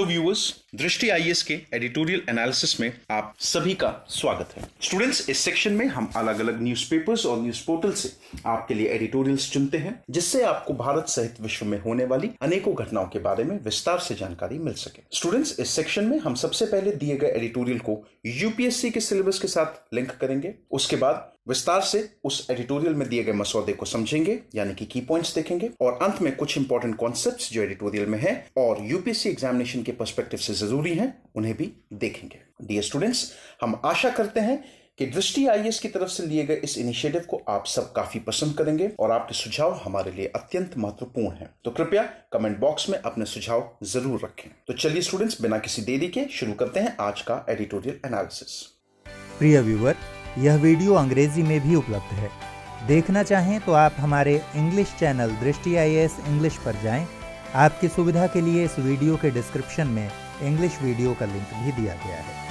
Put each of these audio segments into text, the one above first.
Viewers, दृष्टि IAS के editorial analysis में आप सभी का स्वागत है। स्टूडेंट्स, इस सेक्शन में हम अलग अलग न्यूज़पेपर्स और न्यूज़ पोर्टल से आपके लिए एडिटोरियल्स चुनते हैं, जिससे आपको भारत सहित विश्व में होने वाली अनेकों घटनाओं के बारे में विस्तार से जानकारी मिल सके। स्टूडेंट्स, इस सेक्शन में हम सबसे पहले दिए गए एडिटोरियल को यूपीएससी के सिलेबस के साथ लिंक करेंगे। उसके बाद विस्तार से उस एडिटोरियल में दिए गए मसौदे को समझेंगे, यानी कि की पॉइंट्स देखेंगे, और अंत में कुछ इंपॉर्टेंट कॉन्सेप्ट्स जो एडिटोरियल में है और यूपीएससी एग्जामिनेशन के पर्सपेक्टिव से जरूरी हैं, उन्हें भी देखेंगे। डियर स्टूडेंट्स, हम आशा करते हैं कि दृष्टि आईएएस की तरफ से लिए गए इस इनिशिएटिव को आप सब काफी पसंद करेंगे और आपके सुझाव हमारे लिए अत्यंत महत्वपूर्ण हैं। तो कृपया कमेंट बॉक्स में अपने सुझाव जरूर रखें। तो चलिए स्टूडेंट्स, बिना किसी देरी के शुरू करते हैं आज का एडिटोरियल एनालिसिस। प्रिय व्यूअर, यह वीडियो अंग्रेजी में भी उपलब्ध है। देखना चाहें तो आप हमारे इंग्लिश चैनल दृष्टि आईएएस इंग्लिश पर जाएं। आपकी सुविधा के लिए इस वीडियो के डिस्क्रिप्शन में इंग्लिश वीडियो का लिंक भी दिया गया है।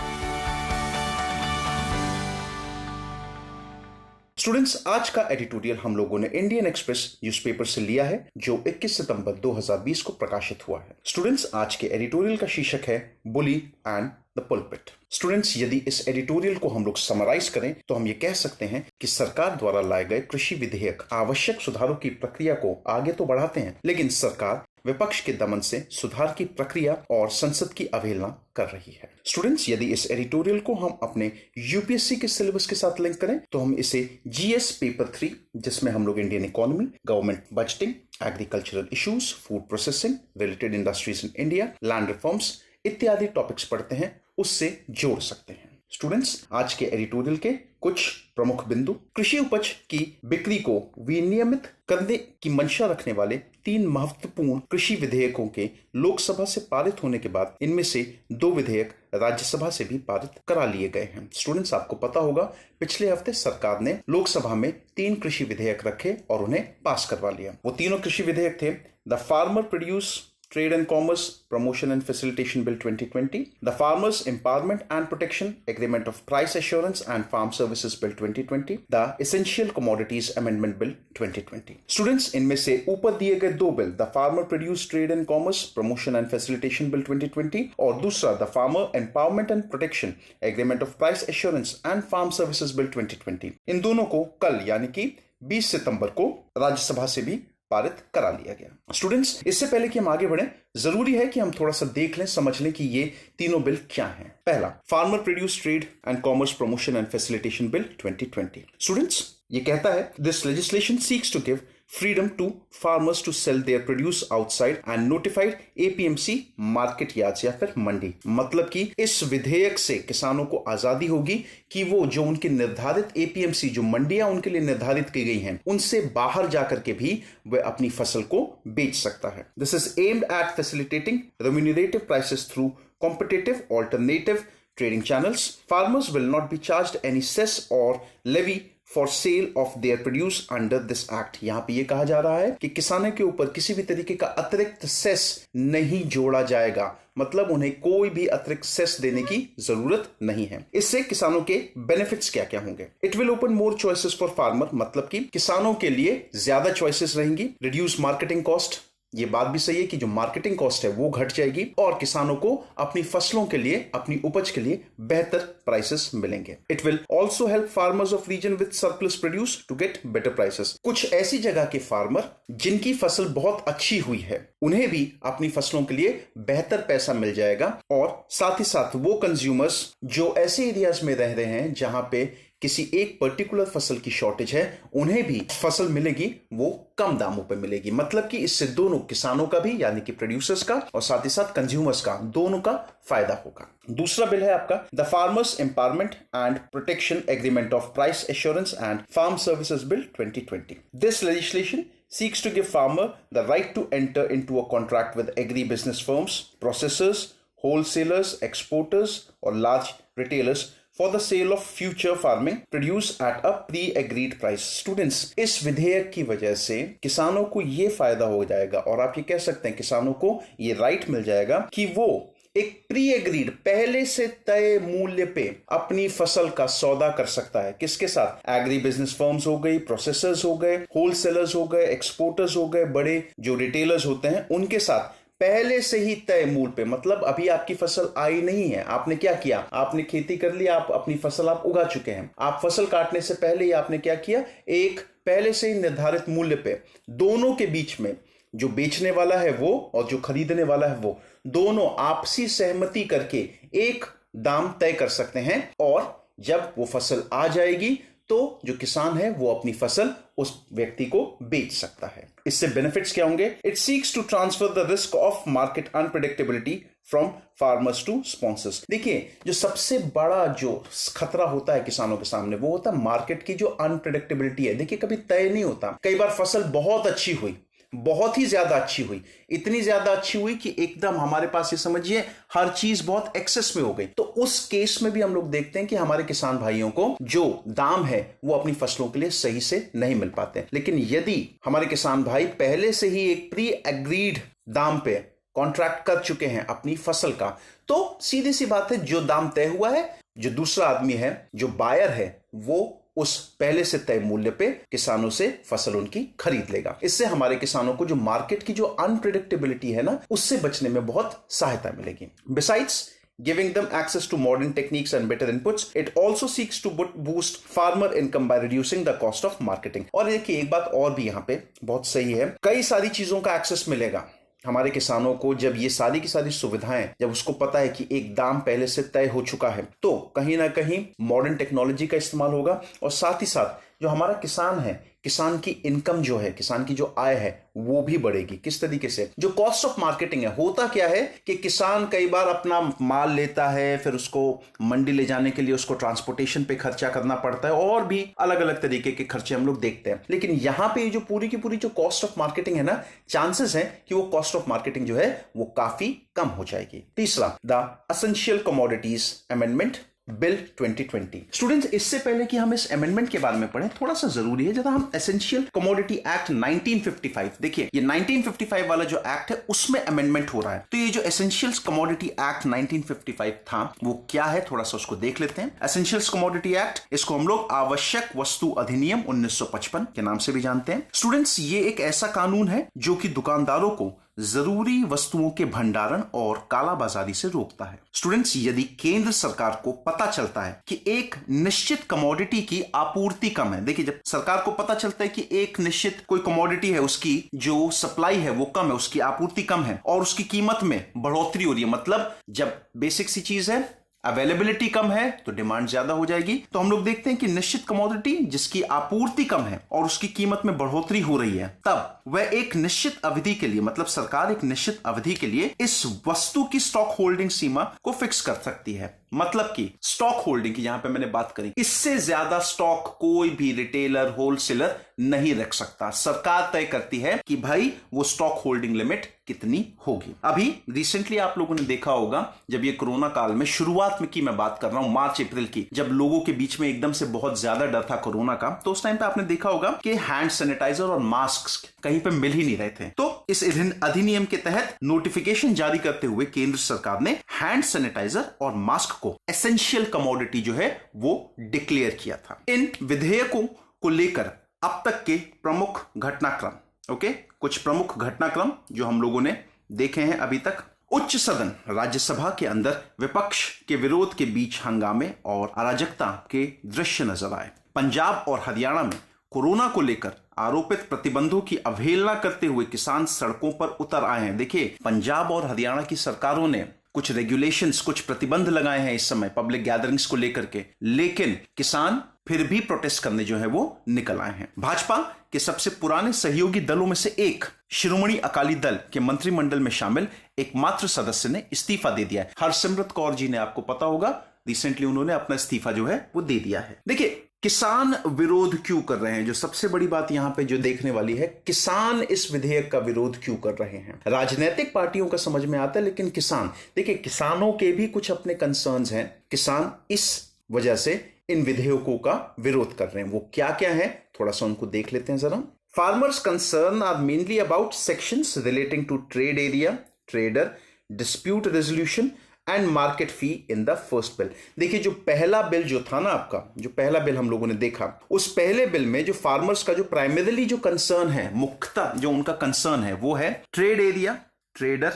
स्टूडेंट्स, आज का एडिटोरियल हम लोगों ने इंडियन एक्सप्रेस न्यूज़पेपर से लिया है, जो 21 सितंबर 2020 को प्रकाशित हुआ है। स्टूडेंट्स, आज के एडिटोरियल का शीर्षक है बुली एंड द पुलपिट। स्टूडेंट्स, यदि इस एडिटोरियल को हम लोग समराइज करें तो हम ये कह सकते हैं कि सरकार द्वारा लाए गए कृषि विधेयक आवश्यक सुधारों की प्रक्रिया को आगे तो बढ़ाते हैं, लेकिन सरकार विपक्ष के दमन से सुधार की प्रक्रिया और संसद की अवहेलना कर रही है। स्टूडेंट्स, यदि इस एडिटोरियल को हम अपने यूपीएससी के सिलेबस के साथ लिंक करें तो हम इसे जीएस पेपर 3, जिसमें हम लोग Indian economy, government budgeting, agricultural issues, food processing, related industries in India, land reforms इत्यादि टॉपिक्स पढ़ते हैं, उससे जोड़ सकते हैं। स्टूडेंट्स, आज के एडिटोरियल के कुछ प्रमुख बिंदु: कृषि उपज की बिक्री को विनियमित करने की मंशा रखने वाले 3 महत्वपूर्ण कृषि विधेयकों के लोकसभा से पारित होने के बाद इनमें से 2 विधेयक राज्यसभा से भी पारित करा लिए गए हैं। स्टूडेंट्स, आपको पता होगा पिछले हफ्ते सरकार ने लोकसभा में 3 कृषि विधेयक रखे और उन्हें पास करवा लिया। वो तीनों कृषि विधेयक थे the farmer produce Trade and Commerce Promotion and Facilitation Bill 2020, the Farmers Empowerment and Protection Agreement of Price Assurance and Farm Services Bill 2020, the Essential Commodities Amendment Bill 2020. Students, इनमें से ऊपर दिए गए 2 bill, the Farmer Produce Trade and Commerce Promotion and Facilitation Bill 2020 और दूसरा the Farmer Empowerment and Protection Agreement of Price Assurance and Farm Services Bill 2020, इन दोनों को कल यानी कि 20 सितंबर को राज्यसभा से भी पारित करा लिया गया। स्टूडेंट्स, इससे पहले कि हम आगे बढ़ें, जरूरी है कि हम थोड़ा सा देख लें, समझ लें कि ये तीनों बिल क्या हैं। पहला, farmer produce trade and commerce promotion and facilitation bill 2020। Students, ये कहता है this legislation seeks to give freedom to farmers to sell their produce outside and notified APMC market yards या फिर मंडी। मतलब कि इस विधेयक से किसानों को आजादी होगी कि वो जो उनकी निर्धारित APMC जो मंडियां उनके लिए निर्धारित की गई हैं, उनसे बाहर जाकर के भी वह अपनी फसल को बेच सकता है। This is aimed at facilitating remunerative prices through competitive alternative trading channels. Farmers will not be charged any cess or levy for sale of their produce under this act. यहां पे ये कहा जा रहा है कि किसानों के ऊपर किसी भी तरीके का अतिरिक्त सेस नहीं जोड़ा जाएगा, मतलब उन्हें कोई भी अतिरिक्त सेस देने की जरूरत नहीं है। इससे किसानों के बेनिफिट्स क्या क्या होंगे? It will open more choices for farmer, मतलब कि किसानों के लिए ज्यादा चॉइसेस रहेंगी। रिड्यूस मार्केटिंग कॉस्ट, ये बात भी सही है कि जो मार्केटिंग कॉस्ट है वो घट जाएगी और किसानों को अपनी फसलों के लिए, अपनी उपज के लिए बेहतर प्राइसेस मिलेंगे। It will also help farmers of region with surplus produce to get better prices. कुछ ऐसी जगह के फार्मर जिनकी फसल बहुत अच्छी हुई है, उन्हें भी अपनी फसलों के लिए बेहतर पैसा मिल जाएगा, और साथ ही साथ वो कंज्यूमर्स जो ऐसे एरियाज में रह रहे हैं जहां पे किसी एक पर्टिकुलर फसल की शॉर्टेज है, उन्हें भी फसल मिलेगी, वो कम दामों पे मिलेगी। मतलब कि इससे दोनों किसानों का भी, यानी कि प्रोड्यूसर्स का, और साथ ही साथ कंज्यूमर्स का, दोनों का फायदा होगा। दूसरा बिल है आपका the farmers empowerment and protection agreement of price assurance and farm services bill 2020। This legislation seeks to give farmer the right to enter into a contract with agri-business firms, processors, wholesalers, exporters or large retailers for the sale of future farming produce at a pre-agreed price. Students, इस विधेयक की वजह से किसानों को ये फायदा हो जाएगा, और आप ये कह सकते हैं किसानों को ये राइट मिल जाएगा कि वो एक प्री एग्रीड, पहले से तय मूल्य पे अपनी फसल का सौदा कर सकता है। किसके साथ? एग्री बिजनेस फर्म्स हो गई, प्रोसेसर्स हो गए, होलसेलर्स हो गए, एक्सपोर्टर्स हो गए, बड़े जो रिटेलर्स होते हैं उनके साथ पहले से ही तय मूल्य पे, मतलब अभी आपकी फसल आई नहीं है, आपने क्या किया, आपने खेती कर ली, आप अपनी फसल आप उगा चुके हैं, आप फसल काटने से पहले ही आपने क्या किया, एक पहले से ही निर्धारित मूल्य पे दोनों के बीच में जो बेचने वाला है वो और जो खरीदने वाला है वो दोनों आपसी सहमति करके एक दाम तय कर सकते हैं, और जब वो फसल आ जाएगी तो जो किसान है वो अपनी फसल उस व्यक्ति को बेच सकता है। इससे बेनिफिट्स क्या होंगे? It seeks to transfer the risk of market unpredictability from farmers to sponsors. देखिए, जो सबसे बड़ा जो खतरा होता है किसानों के सामने वो होता है मार्केट की जो अनप्रेडिक्टेबिलिटी है। देखिए, कभी तय नहीं होता। कई बार फसल बहुत अच्छी हुई, बहुत ही ज्यादा अच्छी हुई, इतनी ज्यादा अच्छी हुई कि एकदम हमारे पास ये समझिए हर चीज बहुत एक्सेस में हो गई। तो उस केस में भी हम लोग देखते हैं कि हमारे किसान भाइयों को जो दाम है वो अपनी फसलों के लिए सही से नहीं मिल पाते। लेकिन यदि हमारे किसान भाई पहले से ही एक प्री एग्रीड दाम पे कॉन्ट्रैक्ट कर चुके हैं अपनी फसल का, तो सीधी सी बात है, जो दाम तय हुआ है, जो दूसरा आदमी है, जो बायर है, वो उस पहले से तय मूल्य पे किसानों से फसल उनकी खरीद लेगा। इससे हमारे किसानों को जो मार्केट की जो अनप्रेडिक्टेबिलिटी है ना, उससे बचने में बहुत सहायता मिलेगी। Besides giving them access to modern techniques and better inputs, it also seeks to boost farmer income by reducing the cost of marketing। और देखिए, एक बात और भी यहाँ पे बहुत सही है, कई सारी चीजों का एक्सेस मिलेगा हमारे किसानों को। जब ये सारी की सारी सुविधाएं, जब उसको पता है कि एक दाम पहले से तय हो चुका है, तो कहीं ना कहीं मॉडर्न टेक्नोलॉजी का इस्तेमाल होगा, और साथ ही साथ जो हमारा किसान है, किसान की इनकम जो है, किसान की जो आय है वो भी बढ़ेगी। किस तरीके से? जो कॉस्ट ऑफ मार्केटिंग है, होता क्या है कि किसान कई बार अपना माल लेता है, फिर उसको मंडी ले जाने के लिए उसको ट्रांसपोर्टेशन पे खर्चा करना पड़ता है, और भी अलग अलग तरीके के खर्चे हम लोग देखते हैं। लेकिन यहां पे जो पूरी की पूरी जो कॉस्ट ऑफ मार्केटिंग है ना, चांसेस है कि वो कॉस्ट ऑफ मार्केटिंग जो है वो काफी कम हो जाएगी। तीसरा, the essential commodities amendment bill 2020। Students, इससे पहले कि हम इस अमेंडमेंट के बारे में पढ़ें, थोड़ा सा जरूरी है, जब हम एसेंशियल कमोडिटी एक्ट 1955, देखिए ये 1955 वाला जो एक्ट है उसमें अमेंडमेंट हो रहा है। तो ये जो एसेंशियल कमोडिटी एक्ट 1955 था वो क्या है, थोड़ा सा उसको देख लेते हैं। एसेंशियल कमोडिटी एक्ट, इसको हम लोग आवश्यक वस्तु अधिनियम 1955 के नाम से भी जानते हैं। स्टूडेंट्स, ये एक ऐसा कानून है जो कि दुकानदारों को जरूरी वस्तुओं के भंडारण और कालाबाजारी से रोकता है। स्टूडेंट्स, यदि केंद्र सरकार को पता चलता है कि एक निश्चित कमोडिटी की आपूर्ति कम है, देखिए जब सरकार को पता चलता है कि एक निश्चित कोई कमोडिटी है, उसकी जो सप्लाई है वो कम है, उसकी आपूर्ति कम है और उसकी कीमत में बढ़ोतरी हो रही है, मतलब जब बेसिक सी चीज है, अवेलेबिलिटी कम है तो डिमांड ज्यादा हो जाएगी। तो हम लोग देखते हैं कि निश्चित कमोडिटी जिसकी आपूर्ति कम है और उसकी कीमत में बढ़ोतरी हो रही है, तब वह एक निश्चित अवधि के लिए, मतलब सरकार एक निश्चित अवधि के लिए इस वस्तु की स्टॉक होल्डिंग सीमा को फिक्स कर सकती है। मतलब कि स्टॉक होल्डिंग की यहां पे मैंने बात करी, इससे ज्यादा स्टॉक कोई भी रिटेलर, होलसेलर नहीं रख सकता। सरकार तय करती है कि भाई वो स्टॉक होल्डिंग लिमिट कितनी होगी। अभी रिसेंटली आप लोगों ने देखा होगा, जब ये कोरोना काल में शुरुआत में की मैं बात कर रहा हूं, मार्च अप्रैल की, जब लोगों के बीच में एकदम से बहुत ज्यादा डर था कोरोना का, तो उस टाइम पे आपने देखा होगा कि हैंड सैनिटाइजर और मास्क कहीं पे मिल ही नहीं रहे थे। तो इस अधिनियम के तहत नोटिफिकेशन जारी करते हुए केंद्र सरकार ने हैंड सैनिटाइजर और मास्क को एसेंशियल कमोडिटी जो है वो डिक्लेयर किया था। इन विधेयकों को लेकर अब तक के प्रमुख घटनाक्रम, ओके, कुछ प्रमुख घटनाक्रम जो हम लोगों ने देखे हैं अभी तक। उच्च सदन राज्यसभा के अंदर विपक्ष के विरोध के बीच हंगामे और अराजकता के दृश्य नजर आए। पंजाब और हरियाणा में कोरोना को लेकर आरोपित प्रतिबंधों की अवहेलना करते हुए किसान सड़कों पर उतर आए हैं। देखिए, पंजाब और हरियाणा की सरकारों ने कुछ रेगुलेशंस, कुछ प्रतिबंध लगाए हैं इस समय पब्लिक गैदरिंग्स को लेकर के, लेकिन किसान फिर भी प्रोटेस्ट करने जो है वो निकल आए हैं। भाजपा के सबसे पुराने सहयोगी दलों में से एक शिरोमणि अकाली दल के मंत्रिमंडल में शामिल एकमात्र सदस्य ने इस्तीफा दे दिया है। हरसिमरत कौर जी ने, आपको पता होगा, रिसेंटली उन्होंने अपना इस्तीफा जो है वो दे दिया है। देखिए, किसान विरोध क्यों कर रहे हैं, जो सबसे बड़ी बात यहां पे जो देखने वाली है, किसान इस विधेयक का विरोध क्यों कर रहे हैं। राजनीतिक पार्टियों का समझ में आता है, लेकिन किसान, देखिए किसानों के भी कुछ अपने कंसर्न्स हैं। किसान इस वजह से इन विधेयकों का विरोध कर रहे हैं। वो क्या क्या है, थोड़ा सा उनको देख लेते हैं जरा। Farmers concern are mainly about sections relating to trade area, trader, dispute resolution and market fee in the first bill. देखिए, जो पहला बिल जो था ना आपका, जो पहला बिल हम लोगों ने देखा, उस पहले बिल में जो फार्मर्स का जो प्राइमरीली जो कंसर्न है, मुख्यतः जो उनका कंसर्न है वो है trade area, trader,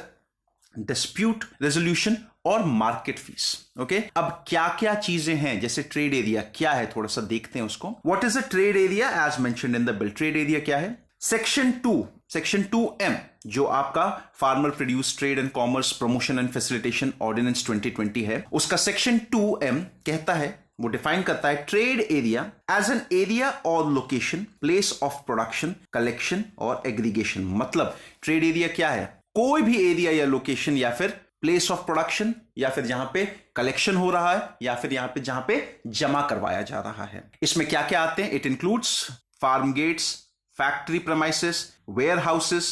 dispute resolution और मार्केट फीस। ओके, अब क्या क्या चीजें हैं, जैसे ट्रेड एरिया क्या है, थोड़ा सा देखते हैं उसको। What is a trade area as mentioned in the bill? Trade area क्या है? सेक्शन 2M जो आपका farmer produce trade and commerce promotion and facilitation ordinance 2020 है, उसका सेक्शन 2M कहता है, वो डिफाइन करता है trade area as an area और location, place of production, collection और एग्रीगेशन। मतलब ट्रेड एरिया क्या है? कोई भी एरिया या लोकेशन या फिर प्लेस ऑफ प्रोडक्शन या फिर जहां पे कलेक्शन हो रहा है या फिर जहां पे जमा करवाया जा रहा है। इसमें क्या क्या आते हैं? It includes farm gates, factory premises, warehouses,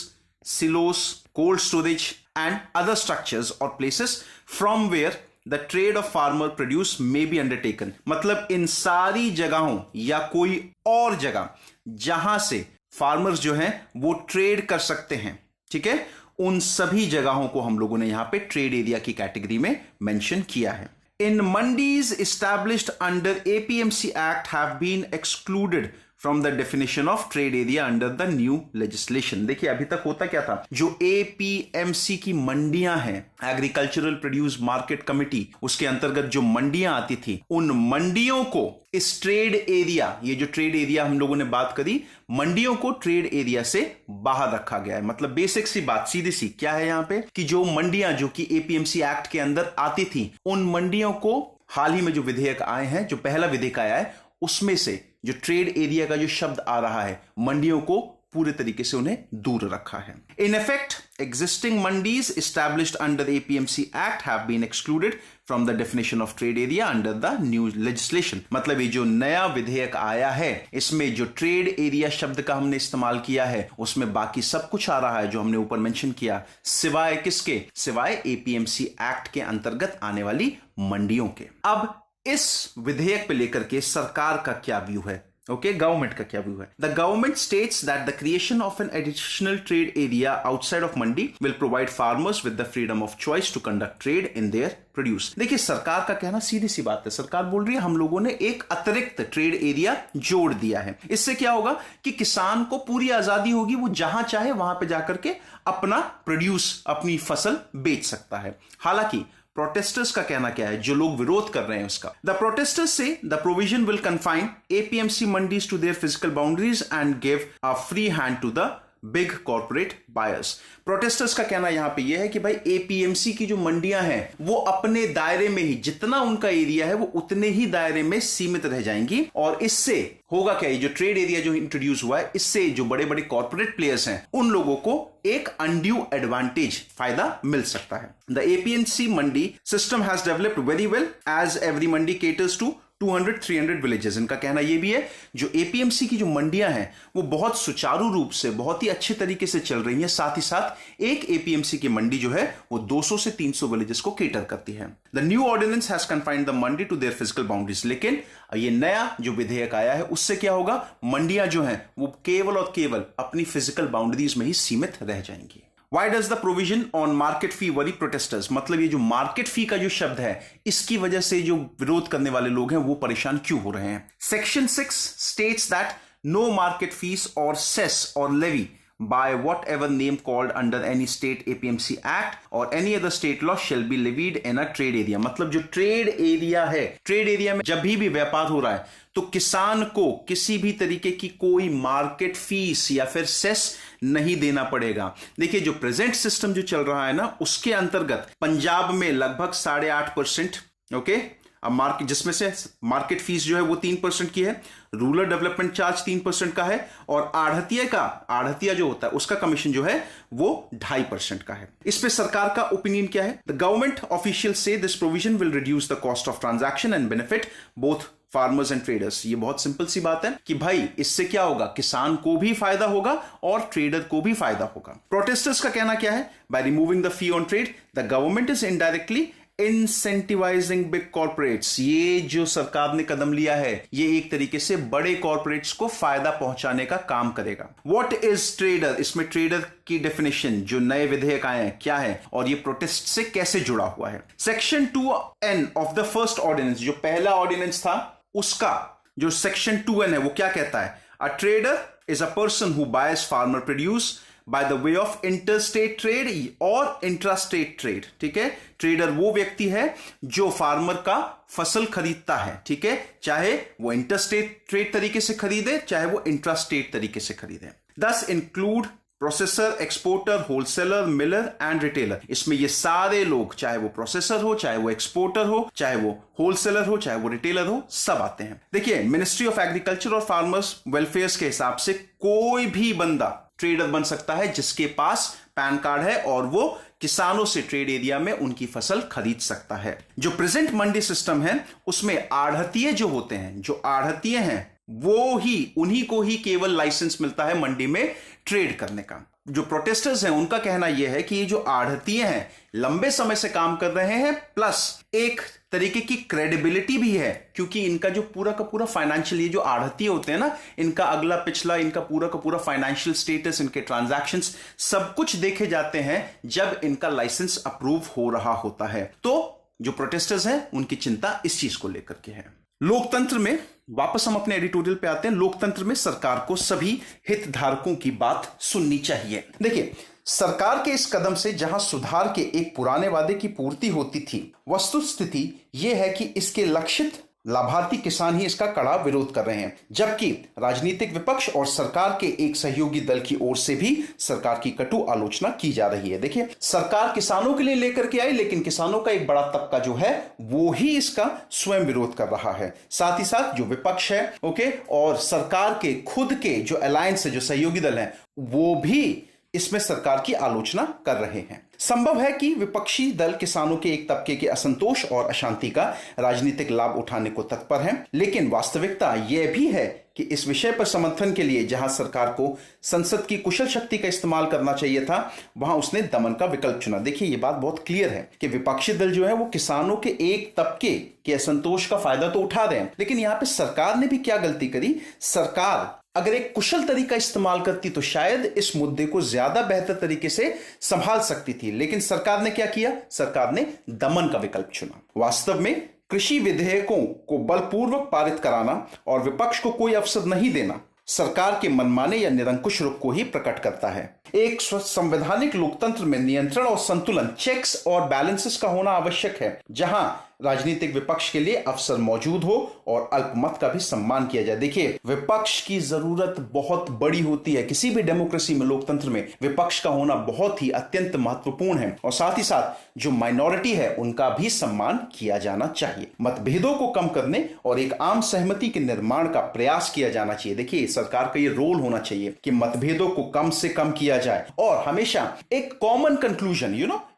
silos, cold storage and other structures और places from where the trade of farmer produce may be undertaken. मतलब इन सारी जगहों या कोई और जगह जहां से फार्मर्स जो हैं वो ट्रेड कर सकते हैं, ठीक है, उन सभी जगहों को हम लोगों ने यहां पे ट्रेड एरिया की कैटेगरी में मेंशन किया है। In mandis established under APMC act have been excluded from the definition of trade area under the new legislation. देखिए अभी तक होता क्या था, जो एपीएमसी की मंडियां हैं, एग्रीकल्चरल प्रोड्यूस मार्केट कमिटी, उसके अंतर्गत जो मंडियां आती थी, उन मंडियों को इस ट्रेड एरिया, ये जो ट्रेड एरिया हम लोगों ने बात करी, मंडियों को ट्रेड एरिया से बाहर रखा गया है। मतलब बेसिक सी बात, सीधी सी क्या है यहां पे, कि जो मंडियां जो कि एपीएमसी एक्ट के अंदर आती थी, उन मंडियों को हाल ही में जो विधेयक आए हैं, जो पहला विधेयक आया है, उसमें से जो ट्रेड एरिया का जो शब्द आ रहा है, मंडियों को पूरे तरीके से उन्हें दूर रखा है। In effect existing mandis established under the APMC Act have been excluded from the definition of trade area under the new legislation। मतलब ये जो नया विधेयक आया है, इसमें जो ट्रेड एरिया शब्द का हमने इस्तेमाल किया है, उसमें बाकी सब कुछ आ रहा है जो हमने ऊपर मेंशन किया, सिवाय किसके? सिवाय APMC एक्ट के अंतर्गत आने वाली मंडियों के। अब इस विधेयक पे लेकर के सरकार का क्या व्यू है? ओके, गवर्नमेंट का क्या व्यू है? The government states that the creation of an additional trade area outside of mandi will provide farmers with the freedom of choice to conduct trade in their produce. देखिए सरकार का कहना सीधी सी बात है, सरकार बोल रही है हम लोगों ने एक अतिरिक्त ट्रेड एरिया जोड़ दिया है। इससे क्या होगा कि किसान को पूरी आजादी होगी, वो जहां चाहे वहां पे जाकर के अपना प्रोड्यूस, अपनी फसल बेच सकता है। हालांकि प्रोटेस्टर्स का कहना क्या है, जो लोग विरोध कर रहे हैं उसका, the protesters say the provision will confine APMC mandis to their physical boundaries and give a free hand to the big corporate buyers. Protesters का कहना यहां पे यह है कि भाई एपीएमसी की जो मंडियां हैं वो अपने दायरे में ही, जितना उनका एरिया है वो उतने ही दायरे में सीमित रह जाएंगी, और इससे होगा क्या, ये जो ट्रेड एरिया जो इंट्रोड्यूस हुआ है, इससे जो बड़े बड़े कॉर्पोरेट प्लेयर्स हैं उन लोगों को एक अनड्यू एडवांटेज, फायदा मिल सकता है। The APMC mandi system has developed very well as every mandi caters to 200-300 villages. इनका कहना यह भी है जो एपीएमसी की जो मंडियां हैं वो बहुत सुचारू रूप से, बहुत ही अच्छे तरीके से चल रही हैं। साथ ही साथ एक एपीएमसी की मंडी जो है वो 200 से 300 विलेजेस को केटर करती है। The new ordinance has confined the mandi to their physical boundaries. लेकिन ये नया जो विधेयक आया है उससे क्या होगा, मंडियां जो हैं वो केवल और केवल अपनी फिजिकल बाउंड्रीज में ही सीमित रह जाएंगी। Why does the provision on market fee worry protesters? मतलब ये जो मार्केट फी का जो शब्द है, इसकी वजह से जो विरोध करने वाले लोग हैं वो परेशान क्यों हो रहे हैं? Section 6 states that no market fees or cess or levy by whatever name called under any state APMC Act or any other state law shall be levied in a trade area। मतलब जो trade area है, trade area में जब भी व्यापार हो रहा है तो किसान को किसी भी तरीके की कोई मार्केट फीस या फिर सेस नहीं देना पड़ेगा। देखिए जो प्रेजेंट सिस्टम जो चल रहा है ना, उसके अंतर्गत पंजाब में लगभग 8.5%, ओके, अब मार्केट, जिसमें से मार्केट फीस जो है वो 3% की है, रूरल डेवलपमेंट चार्ज 3% का है, और आढ़तिया जो होता है उसका कमीशन जो है वो 2.5% का है। इस पे सरकार का ओपिनियन क्या है? द गवर्नमेंट ऑफिशियल से this provision will reduce the cost of transaction and benefit both farmers and traders. ये बहुत सिंपल सी बात है कि भाई इससे क्या होगा, किसान को भी फायदा होगा और ट्रेडर को भी फायदा होगा। प्रोटेस्टर्स का कहना क्या है? By removing the fee on trade the government is indirectly incentivising big corporates. ये जो सरकार ने कदम लिया है ये एक तरीके से बड़े कॉर्पोरेट्स को फायदा पहुंचाने का काम करेगा। What is trader? इसमें ट्रेडर की डेफिनेशन जो नए विधेयक आए हैं क्या है और ये प्रोटेस्ट से कैसे जुड़ा हुआ है? Section 2N of the first ordinance, जो पहला ऑर्डिनेंस था उसका जो सेक्शन 2N है वो क्या कहता है? A trader is a person who bias farmer produce by the way of interstate trade और इंट्रास्टेट ट्रेड। ठीक है, ट्रेडर वो व्यक्ति है जो फार्मर का फसल खरीदता है, ठीक है, चाहे वो इंटरस्टेट ट्रेड तरीके से खरीदे चाहे वो इंट्रास्टेट तरीके से खरीदे। दस include processor, exporter, wholesaler, Miller and retailer. इसमें ये सारे लोग, चाहे वो प्रोसेसर हो, चाहे वो एक्सपोर्टर हो, चाहे वो होलसेलर हो, चाहे वो रिटेलर हो, सब आते हैं। देखिए, मिनिस्ट्री ऑफ एग्रीकल्चर और फार्मर्स वेलफेयर के हिसाब से कोई भी बंदा ट्रेडर बन सकता है जिसके पास पैन कार्ड है और वो किसानों से ट्रेड एरिया में उनकी फसल खरीद सकता है। जो प्रेजेंट मंडी सिस्टम है उसमें आढ़तिये जो होते हैं, जो आढ़तिये हैं वो ही, उन्हीं को ही केवल लाइसेंस मिलता है मंडी में ट्रेड करने का। जो प्रोटेस्टर्स हैं उनका कहना यह है कि ये जो आढ़तिये हैं लंबे समय से काम कर रहे हैं, प्लस एक तरीके की क्रेडिबिलिटी भी है, क्योंकि इनका जो पूरा का पूरा फाइनेंशियल, ये जो आढ़तिये होते हैं ना, इनका अगला पिछला, इनका पूरा का पूरा फाइनेंशियल स्टेटस, इनके ट्रांजैक्शंस सब कुछ देखे जाते हैं जब इनका लाइसेंस अप्रूव हो रहा होता है। तो जो प्रोटेस्टर्स हैं उनकी चिंता इस चीज को लेकर के है। लोकतंत्र में, वापस हम अपने एडिटोरियल पे आते हैं, लोकतंत्र में सरकार को सभी हितधारकों की बात सुननी चाहिए। देखिए, सरकार के इस कदम से जहां सुधार के एक पुराने वादे की पूर्ति होती थी, वस्तुस्थिति यह है कि इसके लक्षित लाभार्थी किसान ही इसका कड़ा विरोध कर रहे हैं, जबकि राजनीतिक विपक्ष और सरकार के एक सहयोगी दल की ओर से भी सरकार की कटु आलोचना की जा रही है। देखिए, सरकार किसानों के लिए लेकर के आई, लेकिन किसानों का एक बड़ा तबका जो है वो ही इसका स्वयं विरोध कर रहा है। साथ ही साथ जो विपक्ष है, ओके, और सरकार के खुद के जो अलायंस है, जो सहयोगी दल है, वो भी इसमें सरकार की आलोचना कर रहे हैं। संभव है कि विपक्षी दल किसानों के एक तबके के असंतोष और अशांति का राजनीतिक लाभ उठाने को तत्पर हैं, लेकिन वास्तविकता यह भी है कि इस विषय पर समर्थन के लिए जहां सरकार को संसद की कुशल शक्ति का इस्तेमाल करना चाहिए था, वहां उसने दमन का विकल्प चुना। देखिए, यह बात बहुत क्लियर है कि विपक्षी दल जो है वो किसानों के एक तबके के असंतोष का फायदा तो उठा रहे हैं, लेकिन यहां पे सरकार ने भी क्या गलती करी? सरकार अगर एक कुशल तरीका इस्तेमाल करती तो शायद इस मुद्दे को ज्यादा बेहतर तरीके से संभाल सकती थी, लेकिन सरकार ने क्या किया? सरकार ने दमन का विकल्प चुना। वास्तव में कृषि विधेयकों को बलपूर्वक पारित कराना और विपक्ष को कोई अवसर नहीं देना सरकार के मनमाने या निरंकुश रुख को ही प्रकट करता है। एक संवैधानिक लोकतंत्र में नियंत्रण और संतुलन, चेक्स और बैलेंसेस का होना आवश्यक है, जहां राजनीतिक विपक्ष के लिए अवसर मौजूद हो और अल्पमत का भी सम्मान किया जाए। देखिए, विपक्ष की जरूरत बहुत बड़ी होती है किसी भी डेमोक्रेसी में, लोकतंत्र में विपक्ष का होना बहुत ही अत्यंत महत्वपूर्ण है, और साथ ही साथ जो माइनॉरिटी है उनका भी सम्मान किया जाना चाहिए। मतभेदों को कम करने और एक आम सहमति के निर्माण का प्रयास किया जाना चाहिए। देखिए, सरकार का ये रोल होना चाहिए कि मतभेदों को कम से कम किया जाए और हमेशा एक कॉमन कंक्लूजन,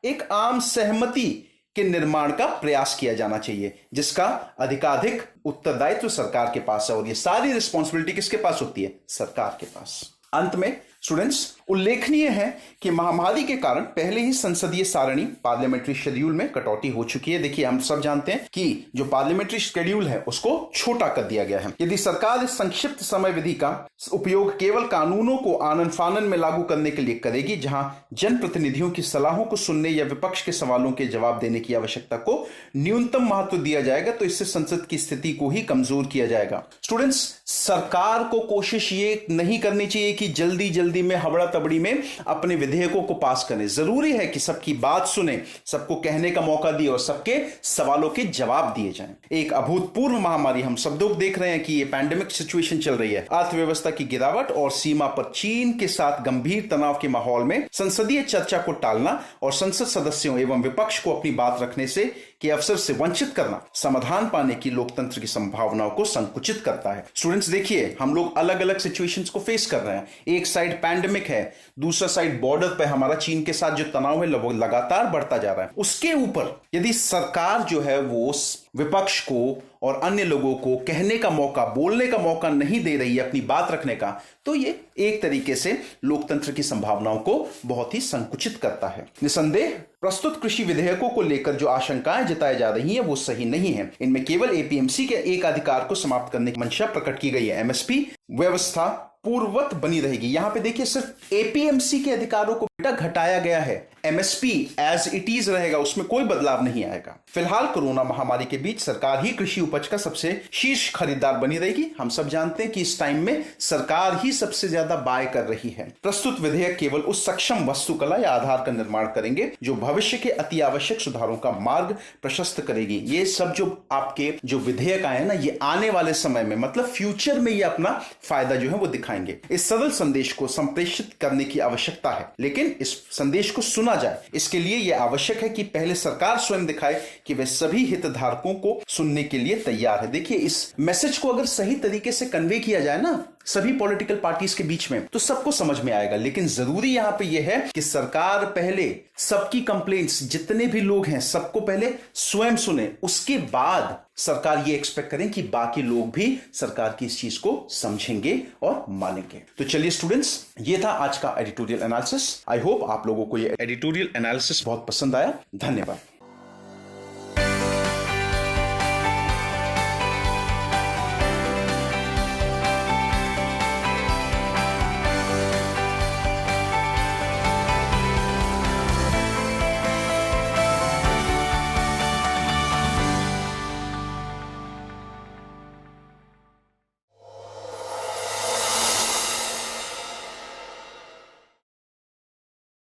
एक आम सहमति के निर्माण का प्रयास किया जाना चाहिए, जिसका अधिकाधिक उत्तरदायित्व सरकार के पास है, और ये सारी रिस्पॉन्सिबिलिटी किसके पास होती है? सरकार के पास। अंत में स्टूडेंट्स, उल्लेखनीय है कि महामारी के कारण पहले ही संसदीय सारणी, पार्लियामेंट्री शेड्यूल में कटौती हो चुकी है। देखिए, हम सब जानते हैं कि जो पार्लियामेंट्री शेड्यूल है उसको छोटा कर दिया गया है। यदि सरकार इस संक्षिप्त समय विधि का उपयोग केवल कानूनों को आनन फानन में लागू करने के लिए करेगी, जहां जनप्रतिनिधियों की सलाहों को सुनने या विपक्ष के सवालों के जवाब देने की आवश्यकता को न्यूनतम महत्व दिया जाएगा, तो इससे संसद की स्थिति को ही कमजोर किया जाएगा। स्टूडेंट्स, सरकार को कोशिश ये नहीं करनी चाहिए कि जल्दी जल्दी में, हबड़ा तबड़ी में अपने विधेयकों को पास करें। जरूरी है कि सबकी बात सुने, सबको कहने का मौका दिए और सबके सवालों के जवाब दिए जाएं। एक अभूतपूर्व महामारी, हम सब लोग देख रहे हैं कि ये पैंडेमिक सिचुएशन चल रही है, अर्थव्यवस्था की गिरावट और सीमा पर चीन के साथ गंभीर तनाव के माहौल में संसदीय चर्चा को टालना और संसद सदस्यों एवं विपक्ष को अपनी बात रखने के अवसर से वंचित करना समाधान पाने की लोकतंत्र की संभावनाओं को संकुचित करता है। स्टूडेंट्स, देखिए, हम लोग अलग अलग सिचुएशंस को फेस कर रहे हैं। एक साइड पैंडेमिक है, दूसरा साइड बॉर्डर पे हमारा चीन के साथ जो तनाव है वो लगातार बढ़ता जा रहा है। उसके ऊपर यदि सरकार जो है वो विपक्ष को और अन्य लोगों को कहने का मौका, बोलने का मौका नहीं दे रही है, अपनी बात रखने का, तो ये एक तरीके से लोकतंत्र की संभावनाओं को बहुत ही संकुचित करता है। निसंदेह प्रस्तुत कृषि विधेयकों को लेकर जो आशंकाएं जताई जा रही हैं वो सही नहीं है। इनमें केवल एपीएमसी के एक अधिकार को समाप्त करने की मंशा प्रकट की गई है। एमएसपी व्यवस्था पूर्ववत बनी रहेगी। यहां पे देखिए, सिर्फ एपीएमसी के अधिकारों को बेटा घटाया गया है, एमएसपी एज इट इज रहेगा, उसमें कोई बदलाव नहीं आएगा। फिलहाल कोरोना महामारी के बीच सरकार ही कृषि उपज का सबसे शीर्ष खरीदार बनी रहेगी। हम सब जानते हैं कि इस टाइम में सरकार ही सबसे ज्यादा बाय कर रही है। प्रस्तुत विधेयक केवल उस सक्षम वास्तुकला या आधार का निर्माण करेंगे जो भविष्य के अति आवश्यक सुधारों का मार्ग प्रशस्त करेगी। ये सब जो आपके जो विधेयक आए ना, ये आने वाले समय में मतलब फ्यूचर में ये अपना फायदा जो है वो दिखाएंगे। इस सरल संदेश को संप्रेषित करने की आवश्यकता है, लेकिन इस संदेश को सुना जाए। इसके लिए यह आवश्यक है कि पहले सरकार स्वयं दिखाए कि वे सभी हितधारकों को सुनने के लिए तैयार है। देखिए, इस मैसेज को अगर सही तरीके से कन्वे किया जाए ना सभी पॉलिटिकल पार्टीज के बीच में, तो सबको समझ में आएगा। लेकिन जरूरी यहां पे यह है कि सरकार पहले सबकी कंप्लेंट्स, जितने भी लोग हैं सबको पहले स्वयं सुने, उसके बाद सरकार ये एक्सपेक्ट करें कि बाकी लोग भी सरकार की इस चीज को समझेंगे और मानेंगे। तो चलिए स्टूडेंट्स, ये था आज का एडिटोरियल एनालिसिस। आई होप आप लोगों को ये एडिटोरियल एनालिसिस बहुत पसंद आया। धन्यवाद।